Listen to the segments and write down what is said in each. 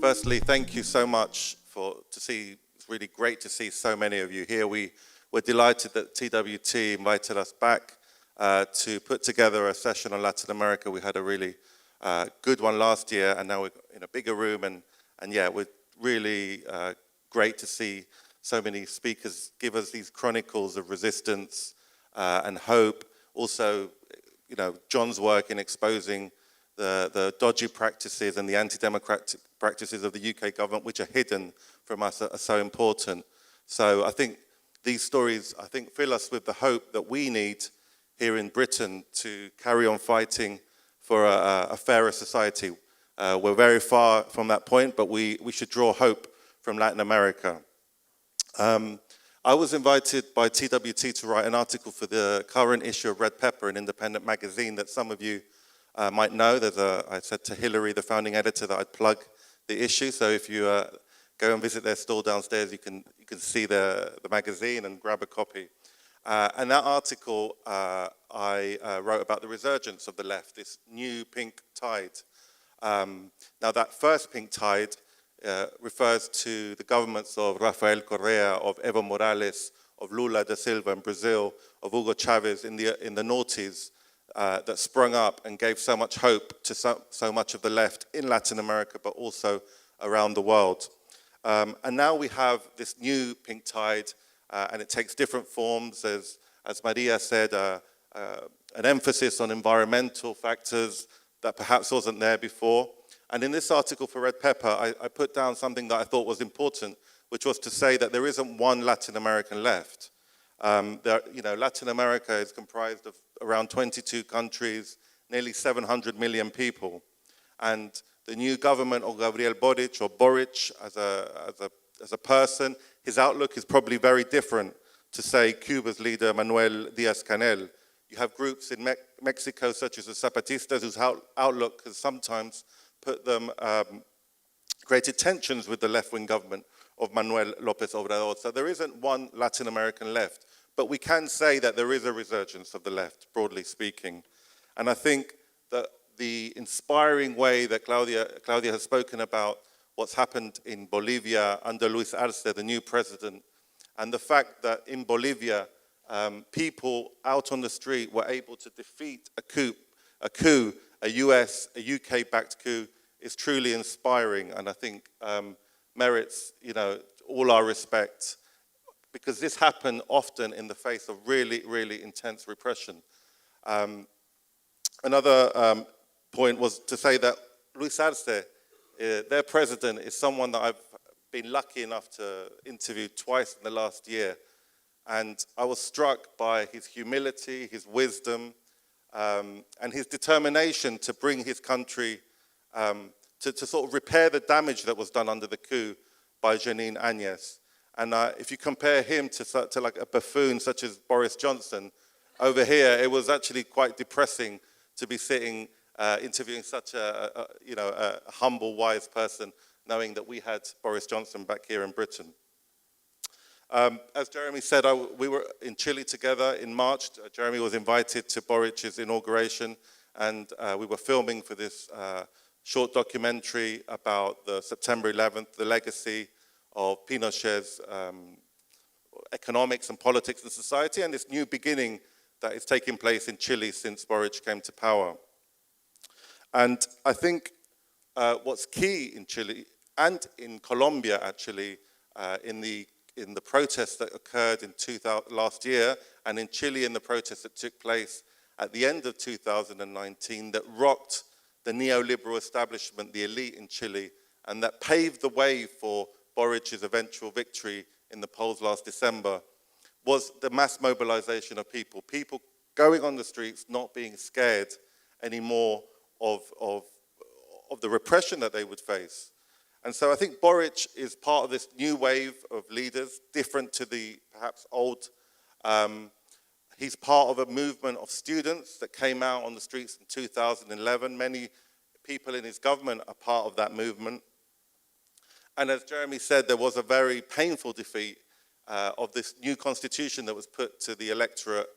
Firstly, thank you so much it's really great to see so many of you here. We're delighted that TWT invited us back to put together a session on Latin America. We had a really good one last year, and now we're in a bigger room, and yeah, we're really great to see so many speakers give us these chronicles of resistance and hope. Also, you know, John's work in exposing the dodgy practices and the anti-democratic practices of the UK government, which are hidden from us, are so important. So I think these stories, fill us with the hope that we need here in Britain to carry on fighting for a fairer society. We're very far from that point, but we should draw hope from Latin America. I was invited by TWT to write an article for the current issue of Red Pepper, an independent magazine that some of you might know. I said to Hillary, the founding editor, that I'd plug the issue. So if you go and visit their stall downstairs, you can see the magazine and grab a copy. And that article, I wrote about the resurgence of the left, this new pink tide. Now that first pink tide refers to the governments of Rafael Correa, of Evo Morales, of Lula da Silva in Brazil, of Hugo Chavez in the noughties, that sprung up and gave so much hope to so much of the left in Latin America, but also around the world. And now we have this new pink tide, and it takes different forms, as Maria said, an emphasis on environmental factors that perhaps wasn't there before. And in this article for Red Pepper, I put down something that I thought was important, which was to say that there isn't one Latin American left. Latin America is comprised of around 22 countries, nearly 700 million people. And the new government of Gabriel Boric, or Boric as a person, his outlook is probably very different to, say, Cuba's leader, Manuel Diaz-Canel. You have groups in Mexico, such as the Zapatistas, whose outlook has sometimes put them, created tensions with the left-wing government of Manuel López Obrador. So there isn't one Latin American left, but we can say that there is a resurgence of the left, broadly speaking. And I think that the inspiring way that Claudia has spoken about what's happened in Bolivia under Luis Arce, the new president, and the fact that in Bolivia, people out on the street were able to defeat a UK-backed coup, is truly inspiring, and I think merits, all our respect, because this happened often in the face of really, really intense repression. Another point was to say that Luis Arce, their president, is someone that I've been lucky enough to interview twice in the last year. And I was struck by his humility, his wisdom, and his determination to bring his country to sort of repair the damage that was done under the coup by Jeanine Áñez. And if you compare him to like a buffoon such as Boris Johnson, over here, it was actually quite depressing to be sitting interviewing such a humble, wise person, knowing that we had Boris Johnson back here in Britain. As Jeremy said, we were in Chile together in March. Jeremy was invited to Boric's inauguration, and we were filming for this short documentary about the September 11th, the legacy of Pinochet's economics and politics and society, and this new beginning that is taking place in Chile since Boric came to power. And I think what's key in Chile and in Colombia, actually, in the protests that occurred in last year, and in Chile in the protests that took place at the end of 2019 that rocked the neoliberal establishment, the elite in Chile, and that paved the way for Boric's eventual victory in the polls last December, was the mass mobilization of people going on the streets, not being scared anymore of the repression that they would face. And so I think Boric is part of this new wave of leaders, different to the perhaps old. He's part of a movement of students that came out on the streets in 2011. Many people in his government are part of that movement. And as Jeremy said, there was a very painful defeat of this new constitution that was put to the electorate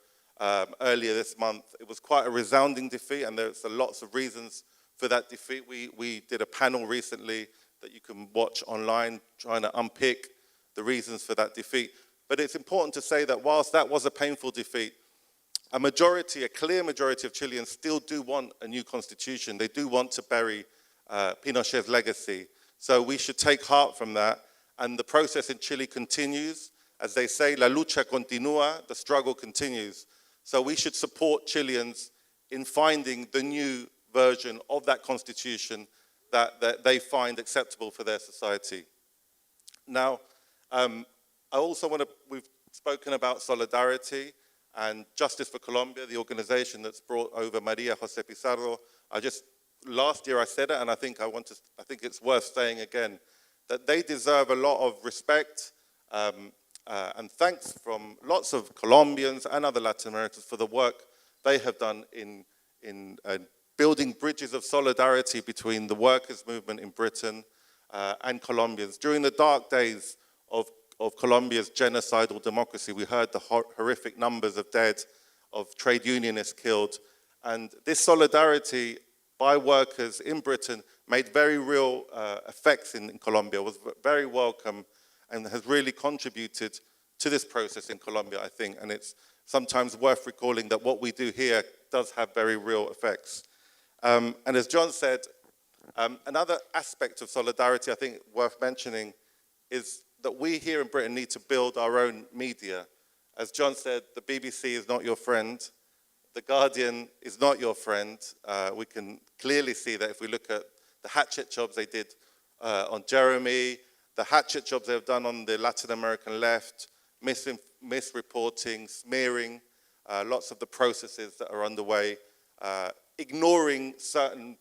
earlier this month. It was quite a resounding defeat, and there's lots of reasons for that defeat. We did a panel recently that you can watch online, trying to unpick the reasons for that defeat. But it's important to say that whilst that was a painful defeat, a clear majority of Chileans still do want a new constitution. They do want to bury Pinochet's legacy. So we should take heart from that. And the process in Chile continues. As they say, la lucha continúa, the struggle continues. So we should support Chileans in finding the new version of that constitution that they find acceptable for their society. Now, I also we've spoken about solidarity and Justice for Colombia, the organization that's brought over Maria Jose Pizarro. Last year I said it, and I think it's worth saying again, that they deserve a lot of respect and thanks from lots of Colombians and other Latin Americans for the work they have done in building bridges of solidarity between the workers' movement in Britain and Colombians. During the dark days of Colombia's genocidal democracy, we heard the horrific numbers of dead, of trade unionists killed, and this solidarity by workers in Britain made very real effects in Colombia, was very welcome, and has really contributed to this process in Colombia, I think, and it's sometimes worth recalling that what we do here does have very real effects. And as John said, another aspect of solidarity I think worth mentioning is that we here in Britain need to build our own media. As John said, the BBC is not your friend. The Guardian is not your friend. We can clearly see that if we look at the hatchet jobs they did on Jeremy, the hatchet jobs they've done on the Latin American left, misreporting, smearing, lots of the processes that are underway, ignoring certain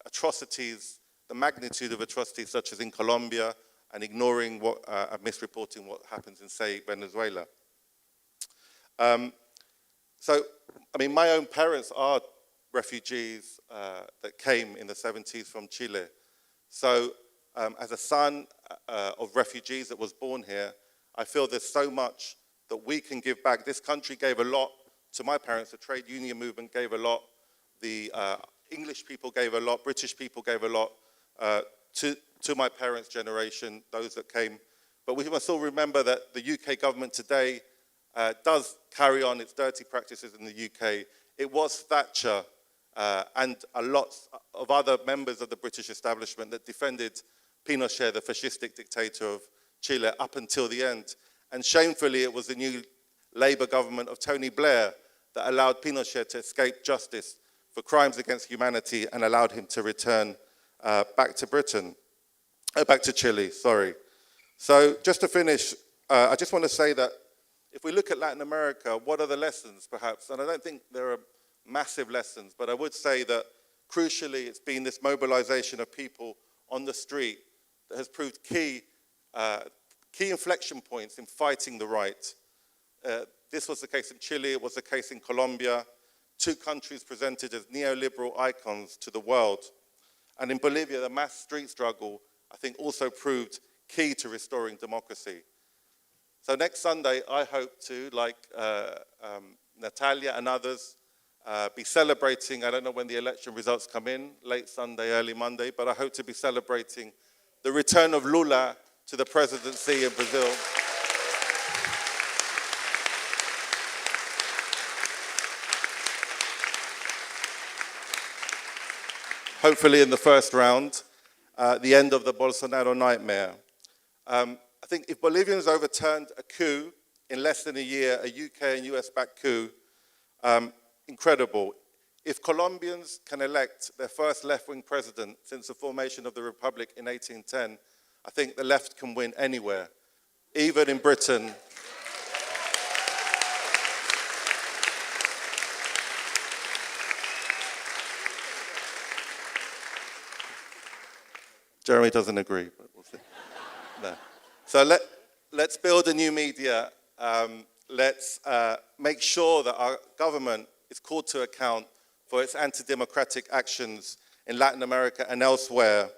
atrocities, the magnitude of atrocities such as in Colombia, and ignoring misreporting what happens in, say, Venezuela. So, I mean, my own parents are refugees that came in the 70s from Chile. So, as a son of refugees that was born here, I feel there's so much that we can give back. This country gave a lot to my parents. The trade union movement gave a lot. The English people gave a lot. British people gave a lot to my parents' generation, those that came. But we must all remember that the UK government today does carry on its dirty practices in the UK. It was Thatcher and a lot of other members of the British establishment that defended Pinochet, the fascistic dictator of Chile, up until the end. And shamefully, it was the new Labour government of Tony Blair that allowed Pinochet to escape justice for crimes against humanity and allowed him to return back to Chile, sorry. So just to finish, I just want to say that if we look at Latin America, what are the lessons, perhaps? And I don't think there are massive lessons, but I would say that crucially, it's been this mobilization of people on the street that has proved key inflection points in fighting the right. This was the case in Chile, it was the case in Colombia, two countries presented as neoliberal icons to the world. And in Bolivia, the mass street struggle, I think, also proved key to restoring democracy. So next Sunday, I hope to, like Natalia and others, be celebrating, I don't know when the election results come in, late Sunday, early Monday, but I hope to be celebrating the return of Lula to the presidency in Brazil. Hopefully in the first round, the end of the Bolsonaro nightmare. I think if Bolivians overturned a coup in less than a year, a UK and US-backed coup, incredible. If Colombians can elect their first left-wing president since the formation of the Republic in 1810, I think the left can win anywhere, even in Britain. Jeremy doesn't agree, but we'll see. No. So let's build a new media. Let's make sure that our government is called to account for its anti-democratic actions in Latin America and elsewhere.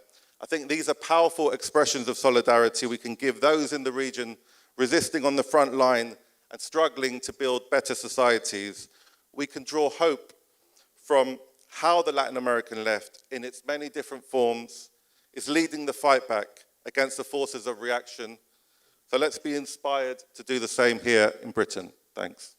I think these are powerful expressions of solidarity we can give those in the region resisting on the front line and struggling to build better societies. We can draw hope from how the Latin American left, in its many different forms, is leading the fight back against the forces of reaction. So let's be inspired to do the same here in Britain. Thanks.